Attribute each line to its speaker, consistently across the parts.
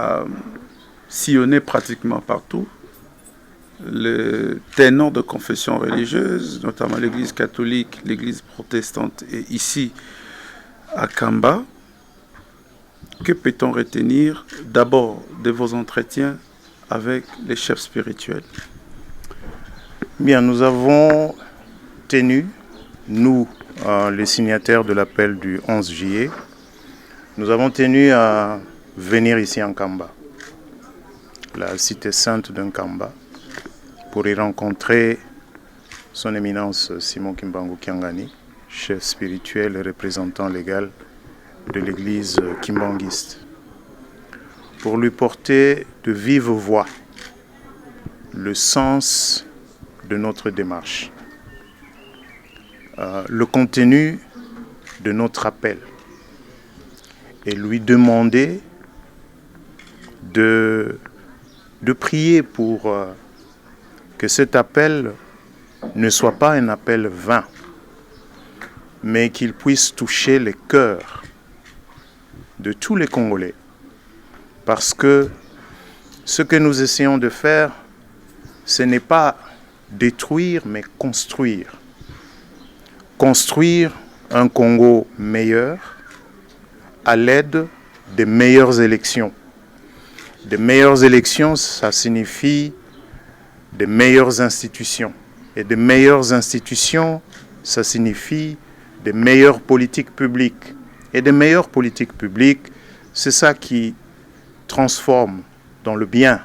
Speaker 1: a sillonné pratiquement partout. Les tenants de confession religieuse, notamment l'Église catholique, l'Église protestante et ici à Kamba. Que peut-on retenir d'abord de vos entretiens avec les chefs spirituels?
Speaker 2: Bien, nous avons tenu, nous, les signataires de l'appel du 11 juillet, nous avons tenu à venir ici en Kamba, la cité sainte d'un Kamba, pour y rencontrer son éminence Simon Kimbangu Kiangani, chef spirituel et représentant légal de l'église kimbanguiste, pour lui porter de vive voix le sens de notre démarche, le contenu de notre appel, et lui demander de prier pour que cet appel ne soit pas un appel vain, mais qu'il puisse toucher les cœurs de tous les Congolais. Parce que ce que nous essayons de faire, ce n'est pas détruire, mais construire. Construire un Congo meilleur à l'aide des meilleures élections. Des meilleures élections, ça signifie des meilleures institutions. Et des meilleures institutions, ça signifie des meilleures politiques publiques. Et des meilleures politiques publiques, c'est ça qui transforme dans le bien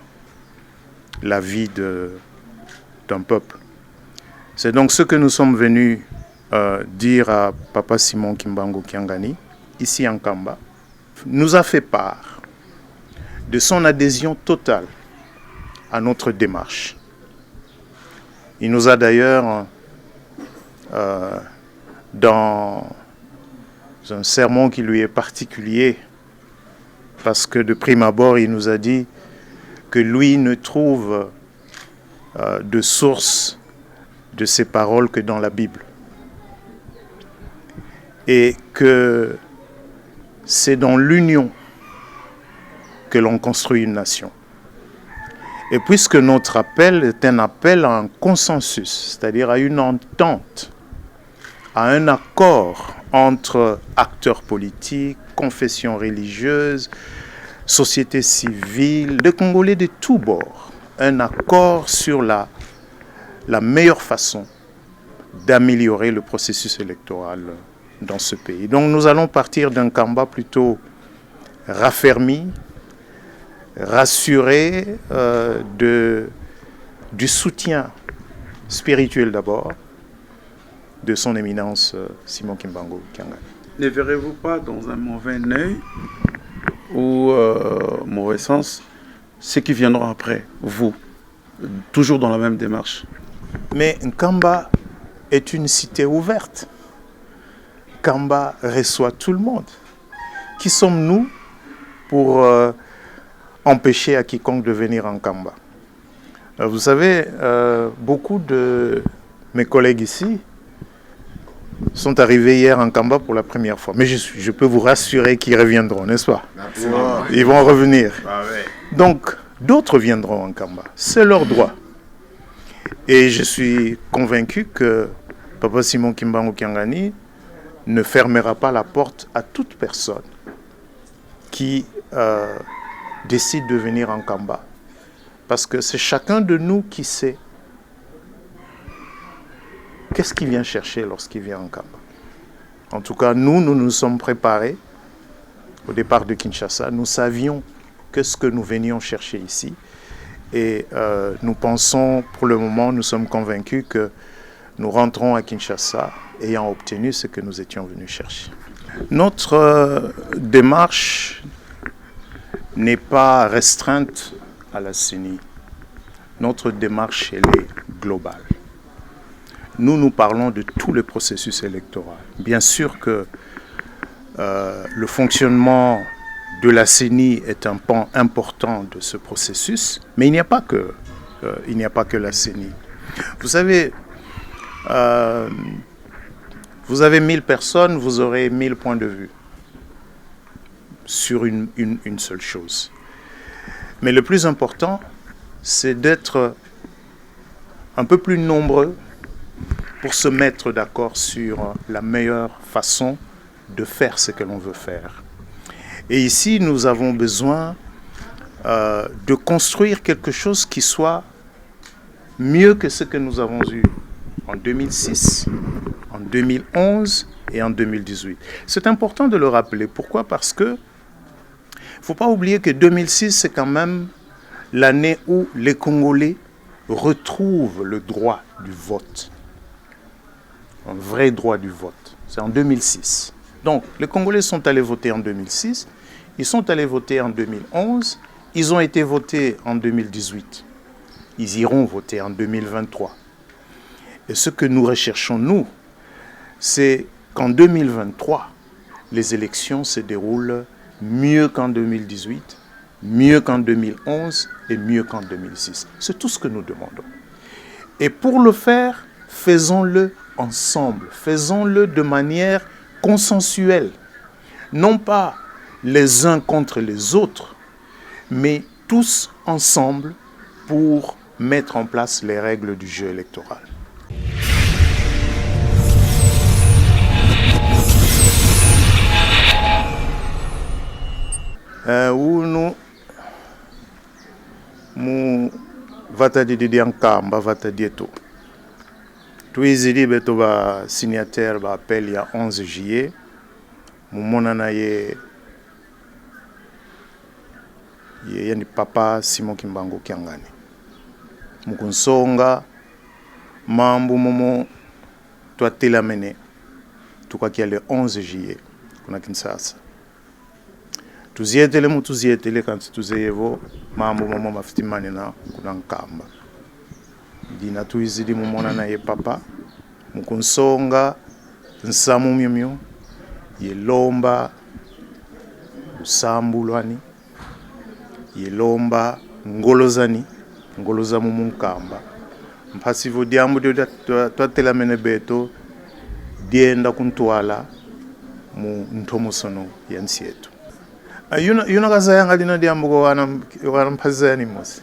Speaker 2: la vie d'un peuple. C'est donc ce que nous sommes venus dire à Papa Simon Kimbangu Kiangani, ici en Kamba, nous a fait part de son adhésion totale à notre démarche. Il nous a d'ailleurs, dans un sermon qui lui est particulier, parce que de prime abord, il nous a dit que lui ne trouve de source de ses paroles que dans la Bible. Et que c'est dans l'union que l'on construit une nation. Et puisque notre appel est un appel à un consensus, c'est-à-dire à une entente, à un accord entre acteurs politiques, confessions religieuses, société civile, des Congolais de tous bords, un accord sur la meilleure façon d'améliorer le processus électoral dans ce pays. Donc nous allons partir d'un Kamba plutôt raffermi, rassuré du soutien spirituel d'abord de son éminence Simon Kimbangu Kiangani.
Speaker 1: Ne verrez-vous pas dans un mauvais œil ou mauvais sens ceux qui viendront après, vous, toujours dans la même démarche?
Speaker 2: Mais Kamba est une cité ouverte. Kamba reçoit tout le monde. Qui sommes-nous pour empêcher à quiconque de venir en Kamba? Vous savez, beaucoup de mes collègues ici sont arrivés hier en Kamba pour la première fois. Mais je peux vous rassurer qu'ils reviendront, n'est-ce pas? Absolument. Ils vont revenir. Ah ouais. Donc, d'autres viendront en Kamba. C'est leur droit. Et je suis convaincu que Papa Simon Kimbangu Kiangani ne fermera pas la porte à toute personne qui décide de venir en Kamba. Parce que c'est chacun de nous qui sait qu'est-ce qu'il vient chercher lorsqu'il vient en Kamba. En tout cas, nous nous sommes préparés au départ de Kinshasa. Nous savions qu'est-ce que nous venions chercher ici. Et nous pensons, pour le moment, nous sommes convaincus que nous rentrons à Kinshasa ayant obtenu ce que nous étions venus chercher. Notre démarche n'est pas restreinte à la CENI. Notre démarche, elle est globale. Nous parlons de tout le processus électoral. Bien sûr que le fonctionnement de la CENI est un pan important de ce processus, mais il n'y a pas que la CENI. Vous savez, vous avez 1000 personnes, vous aurez 1000 points de vue sur une seule chose. Mais le plus important, c'est d'être un peu plus nombreux pour se mettre d'accord sur la meilleure façon de faire ce que l'on veut faire. Et ici, nous avons besoin de construire quelque chose qui soit mieux que ce que nous avons eu en 2006, en 2011 et en 2018. C'est important de le rappeler. Pourquoi? Parce que il ne faut pas oublier que 2006, c'est quand même l'année où les Congolais retrouvent le droit du vote. Un vrai droit du vote. C'est en 2006. Donc, les Congolais sont allés voter en 2006, ils sont allés voter en 2011, ils ont été votés en 2018. Ils iront voter en 2023. Et ce que nous recherchons, nous, c'est qu'en 2023, les élections se déroulent mieux qu'en 2018, mieux qu'en 2011 et mieux qu'en 2006. C'est tout ce que nous demandons. Et pour le faire, faisons-le ensemble, faisons-le de manière consensuelle, non pas les uns contre les autres, mais tous ensemble pour mettre en place les règles du jeu électoral. Uno mu vata didi ankamba vata dieto. Tuizidi beto ba signataire ba appel ya 11 juillet. Mu monana ye yani papa Simon Kimbangu Kyangani. Mukunsonga mambo momo twatela mene tukakia le 11 juillet kuna Kinshasa. Tuzietele kanti tuzeyevo mambo momo mafitimani na kuna nkamba. Dina tuizidi mumona na ye papa mukunsonga nsamu myomyo ye lomba usambulwani ye lomba ngolozani ngoloza mu nkamba mpasivo diambo dio twatela mene beto dienda kuntwala mu ntomosono yansi yetu. Yuna kazayanga dina diambo ko wana mpazani mose.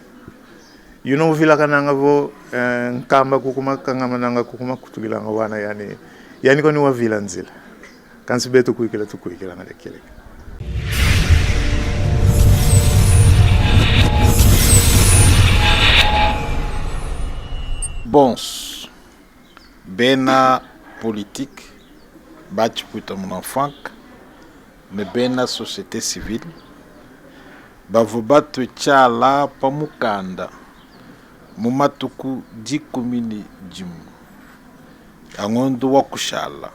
Speaker 2: Yuna uvila kananga vo nkamba kukuma kangamananga kukuma kutugilanga wana yani ko ni wavila nzila. Kansi beto kuikela tukuikela ngalekele.
Speaker 3: Bons, bena politique, bate puta mon enfant, mais bena société civile, bavo batu chala pamukanda, mumatuku dikumini jimu, angondo wakushala,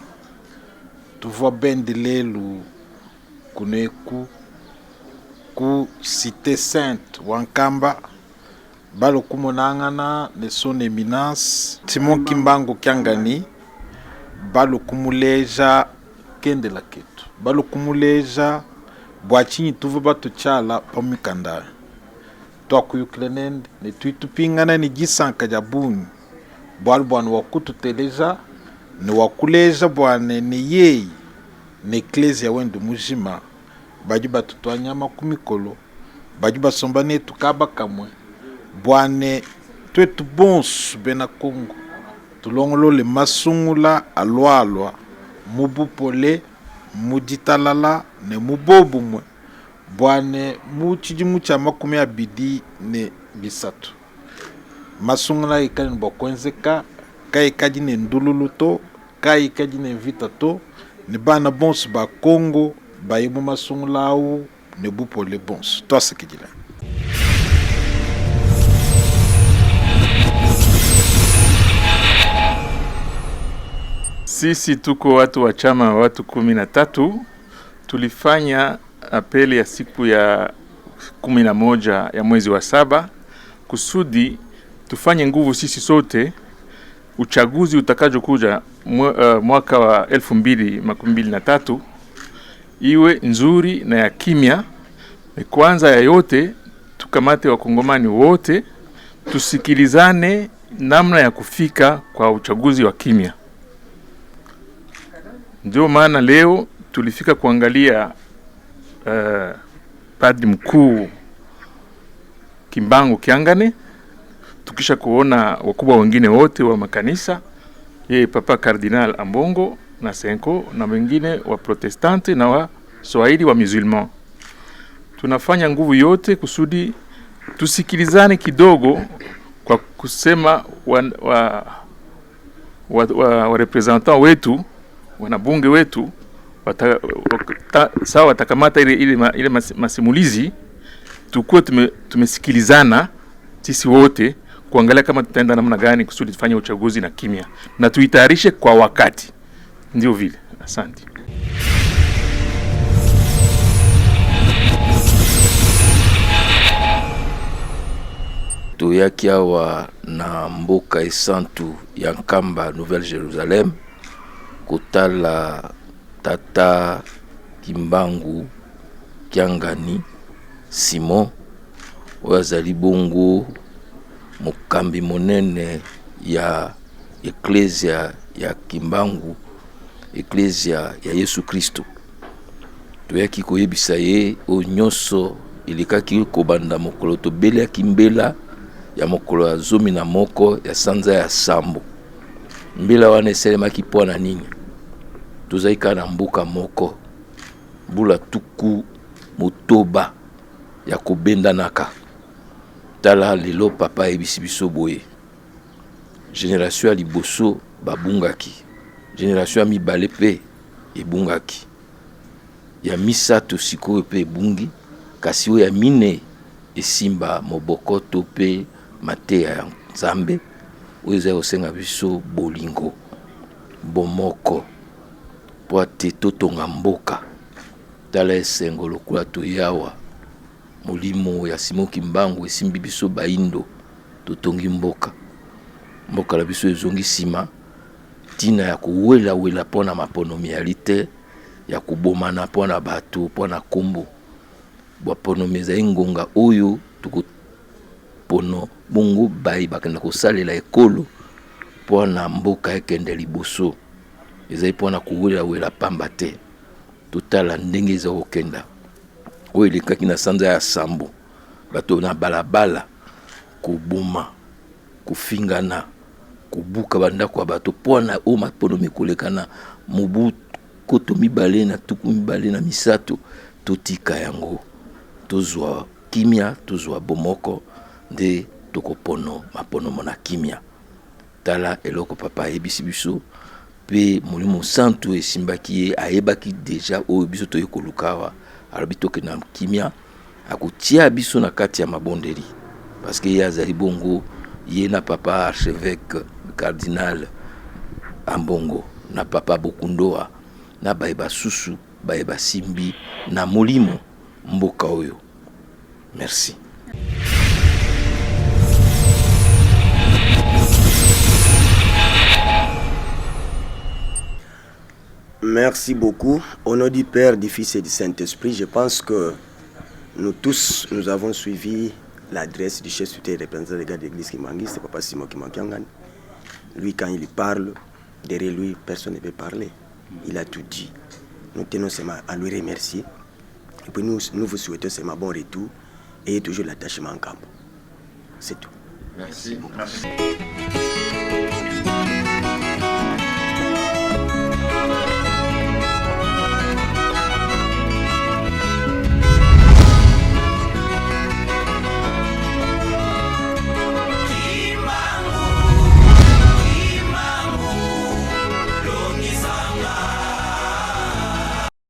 Speaker 3: tuva bendelelu kuneku, ku cité sainte wankamba, balo kumonangana ne son éminence Simon Kimbangu Kyangani balo kumuleja kende la ketu balo kumuleja bwachinyi tuva batu chala pamikanda to kuyuklenende ne tuitupingana ni gisanka jabuni bwal bwana wakutu teleja ne wakuleja bwana ne yei ne ecclesia wendu mujima baji batu twanyama kumikolo baji basomba ne tukaba kamwe bwane twetu bons bena Congo tulongolo le masungula alwalwa mubupole muditalala ne mubobu mwe bwane muchijimu cha makumi abidi ne bisatu masungula ikani bokwenzeka kai kaji ne ndululuto kai kaji ne vitato ne bana bons ba Congo bayimu masungula au ne bupole bons to asekijila.
Speaker 1: Sisi tuko watu wa chama watu 13 tulifanya apeli ya siku ya 11 ya mwezi wa 7 kusudi tufanye nguvu sisi sote uchaguzi utakajo kuja mwaka wa 2023 iwe nzuri na ya kimya. Kwanza ya yote tukamate wakongomani wote tusikilizane namna ya kufika kwa uchaguzi wa kimya. Ndio maana leo tulifika kuangalia padri mkuu
Speaker 4: Kimbangu Kiangane, tukisha kuona wakubwa wengine wote wa makanisa, yeye Papa Kardinal Ambongo na Senko na wengine wa Protestanti na wa Swahili wa Musulman. Tunafanya nguvu yote kusudi tusikilizane kidogo kwa kusema wa representant wetu, wanabunge wetu sawa watakamata ile masimulizi, tukue tumesikilizana sisi wote kuangalia kama tutaenda namna gani kusudi tufanye uchaguzi na kimya na tuitayarishe kwa wakati. Ndio vile. Asante.
Speaker 5: Tuyaki awa na mboka esantu ya Nkamba Nouvelle Jérusalem kotala Tata Kimbangu Kiangani Simon oyo azali bongo mokambi monene ya Ecclesia ya Kimbangu, Ecclesia ya Yesu Kristo. Tuyaki koyebisa ye o nyonso ilikaki kobanda mokolo tobele ya kimbela ya mokolo ya zomi na moko ya sanza ya sambo. Mbela wana esalemaki mpo na nini? Tozalika na mboka moko bula tuku motoba ya kobendanaka. Tala lelo papa ebisi biso boye. Génération ya liboso babungaki. Génération ya mibale pe ebungaki. Ya misato sikoyo pe ebungi, kasi oyo ya mine esimba mobokoto pe mateya ya Nzambe oyo ezali kosenga biso bolingo bomoko po ate totonga mboka. Tala esengo lokola toyawa molimo ya Simon Kimbangu esimbi biso baindo totongi mboka. Mboka la biso ezongi sima tina ya kuwela pona maponomialité ya kubomana pona bato pona kombo baponomeza ingonga oyo tuko pono bongo bai bakenda kosalela ekolo pona mboka ekende liboso ezai pona kuwela pamba te. Totala ndenge eza kokenda oyo elekaki na sanza ya sambo bato na balabala koboma kufingana kubuka bandako ya bato pona o maponomi kolekana mobu koto mibale na tuku mibale na misato. Totika yango tozwa kimia tozwa bomoko nde tokopono maponomo na kimia. Tala eloko papa ebisi biso pe molimo santu esimbaki ye ayebaki deja oyo biso toyekolukawa alobi toke na kimia akotia biso na kati ya mabondeli parce que ye azali bongo ye na papa archevêque cardinal Ambongo na papa Bokundoa na bayeba susu bayeba simbi na molimo mboka oyo. Merci.
Speaker 6: Merci beaucoup. Au nom du Père, du Fils et du Saint-Esprit, je pense que nous tous, nous avons suivi l'adresse du chef supérieur représentant des gars de l'église Kimbangu, c'est Papa Simon Kimankiangan. Lui, quand il parle, derrière lui, personne ne peut parler. Il a tout dit. Nous tenons seulement à lui remercier. Et puis nous vous souhaitons seulement bon retour et toujours l'attachement en camp. C'est tout.
Speaker 5: Merci. Merci.